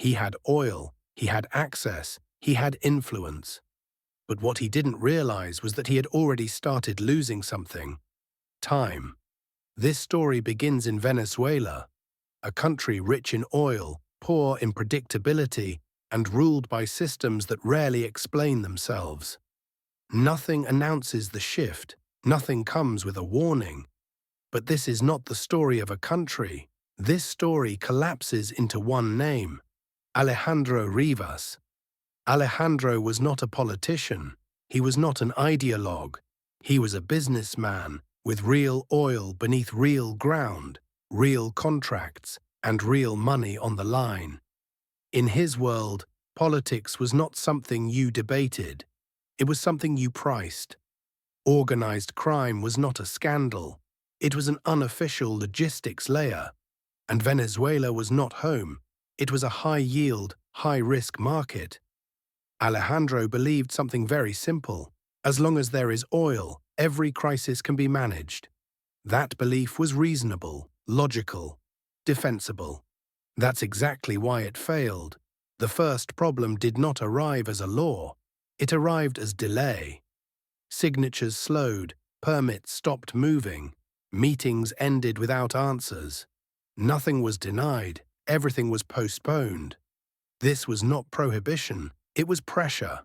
He had oil, he had access, he had influence. But what he didn't realize was that he had already started losing something: time. This story begins in Venezuela, a country rich in oil, poor in predictability, and ruled by systems that rarely explain themselves. Nothing announces the shift, nothing comes with a warning. But this is not the story of a country. This story collapses into one name: Alejandro Rivas. Alejandro was not a politician. He was not an ideologue. He was a businessman with real oil beneath real ground, real contracts, and real money on the line. In his world, politics was not something you debated. It was something you priced. Organized crime was not a scandal. It was an unofficial logistics layer. And Venezuela was not home. It was a high-yield, high-risk market. Alejandro believed something very simple: as long as there is oil, every crisis can be managed. That belief was reasonable, logical, defensible. That's exactly why it failed. The first problem did not arrive as a law. It arrived as delay. Signatures slowed, permits stopped moving, meetings ended without answers. Nothing was denied, everything was postponed. This was not prohibition, it was pressure.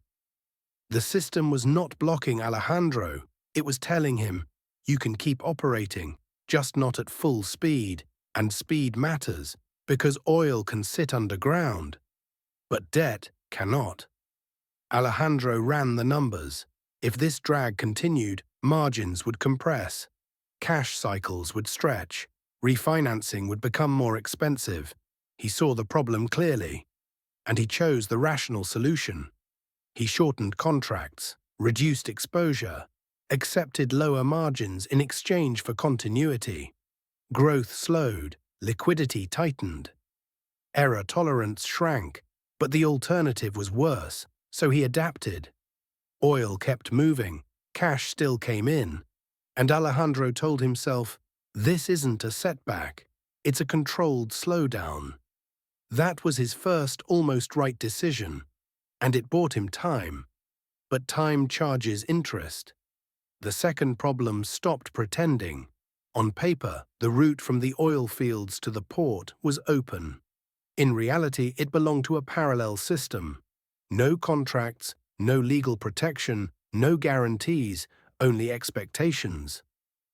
The system was not blocking Alejandro, it was telling him, you can keep operating, just not at full speed, and speed matters, because oil can sit underground. But debt cannot. Alejandro ran the numbers. If this drag continued, margins would compress. Cash cycles would stretch. Refinancing would become more expensive. He saw the problem clearly. And he chose the rational solution. He shortened contracts, reduced exposure, accepted lower margins in exchange for continuity. Growth slowed, liquidity tightened. Error tolerance shrank, but the alternative was worse, so he adapted. Oil kept moving, cash still came in, and Alejandro told himself, this isn't a setback, it's a controlled slowdown. That was his first almost right decision, and it bought him time. But time charges interest. The second problem stopped pretending. On paper, the route from the oil fields to the port was open. In reality, it belonged to a parallel system. No contracts, no legal protection, no guarantees, only expectations.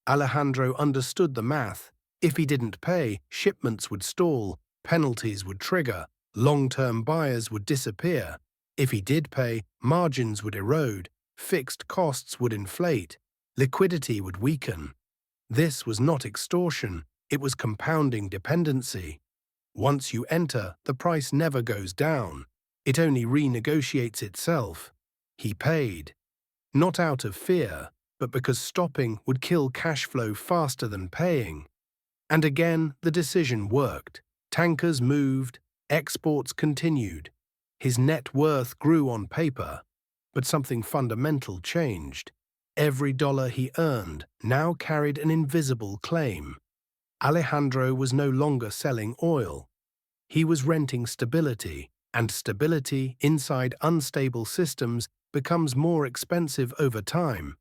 Alejandro understood the math. If he didn't pay, shipments would stall, penalties would trigger, long-term buyers would disappear. If he did pay, margins would erode, fixed costs would inflate, liquidity would weaken. This was not extortion, it was compounding dependency. Once you enter, the price never goes down. It only renegotiates itself. He paid. Not out of fear, but because stopping would kill cash flow faster than paying. And again, the decision worked. Tankers moved, exports continued. His net worth grew on paper, but something fundamental changed. Every dollar he earned now carried an invisible claim. Alejandro was no longer selling oil. He was renting stability, and stability inside unstable systems becomes more expensive over time.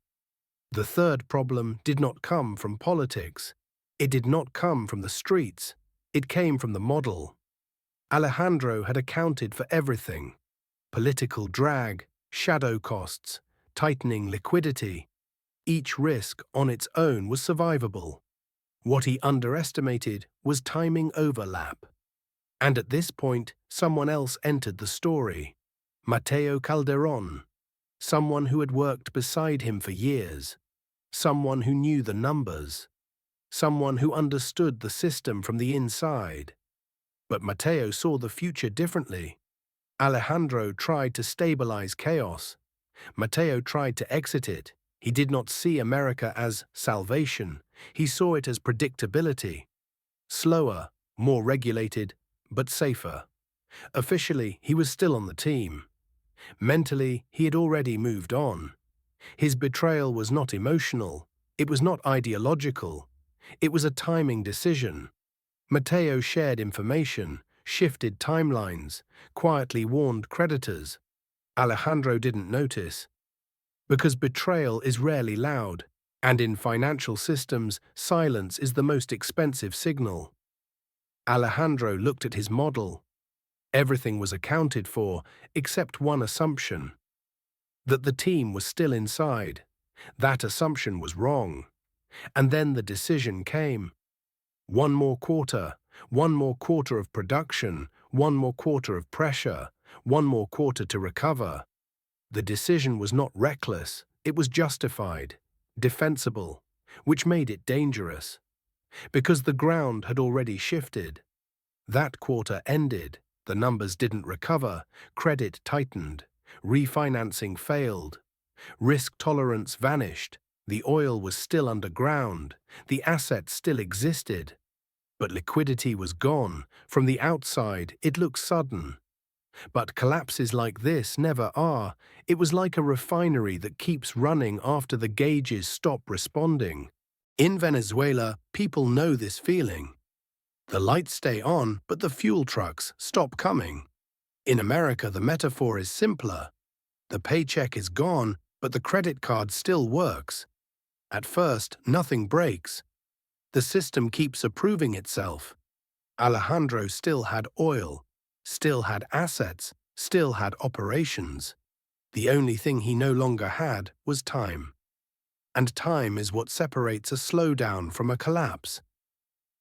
The third problem did not come from politics. It did not come from the streets. It came from the model. Alejandro had accounted for everything: political drag, shadow costs, tightening liquidity. Each risk on its own was survivable. What he underestimated was timing overlap. And at this point, someone else entered the story: Mateo Calderon, someone who had worked beside him for years, someone who knew the numbers, someone who understood the system from the inside. But Mateo saw the future differently. Alejandro tried to stabilize chaos. Mateo tried to exit it. He did not see America as salvation. He saw it as predictability. Slower, more regulated, but safer. Officially, he was still on the team. Mentally, he had already moved on. His betrayal was not emotional. It was not ideological. It was a timing decision. Mateo shared information, shifted timelines, quietly warned creditors. Alejandro didn't notice, because betrayal is rarely loud, and in financial systems, silence is the most expensive signal. Alejandro looked at his model. Everything was accounted for, except one assumption: that the team was still inside. That assumption was wrong. And then the decision came. One more quarter of production, one more quarter of pressure, one more quarter to recover. The decision was not reckless, it was justified, defensible, which made it dangerous. Because the ground had already shifted. That quarter ended, the numbers didn't recover, credit tightened, refinancing failed, risk tolerance vanished, the oil was still underground, the assets still existed. But liquidity was gone. From the outside, it looked sudden. But collapses like this never are. It was like a refinery that keeps running after the gauges stop responding. In Venezuela, people know this feeling. The lights stay on, but the fuel trucks stop coming. In America, the metaphor is simpler. The paycheck is gone, but the credit card still works. At first, nothing breaks. The system keeps approving itself. Alejandro still had oil, still had assets, still had operations. The only thing he no longer had was time. And time is what separates a slowdown from a collapse.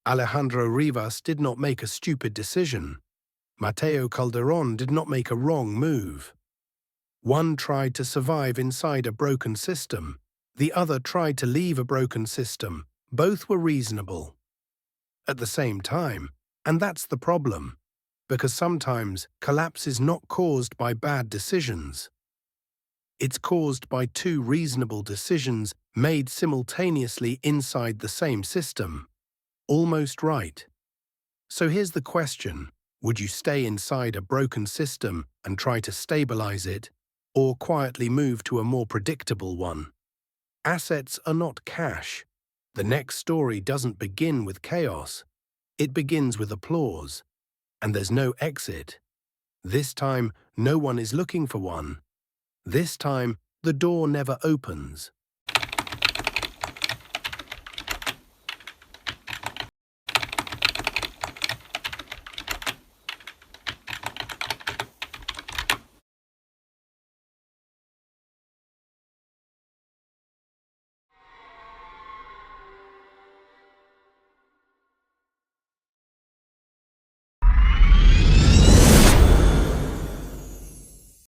Alejandro Rivas did not make a stupid decision. Mateo Calderon did not make a wrong move. One tried to survive inside a broken system. The other tried to leave a broken system. Both were reasonable. At the same time, and that's the problem, because sometimes collapse is not caused by bad decisions. It's caused by two reasonable decisions made simultaneously inside the same system. Almost right. So here's the question: would you stay inside a broken system and try to stabilize it, or quietly move to a more predictable one? Assets are not cash. The next story doesn't begin with chaos. It begins with applause. And there's no exit. This time, no one is looking for one. This time, the door never opens.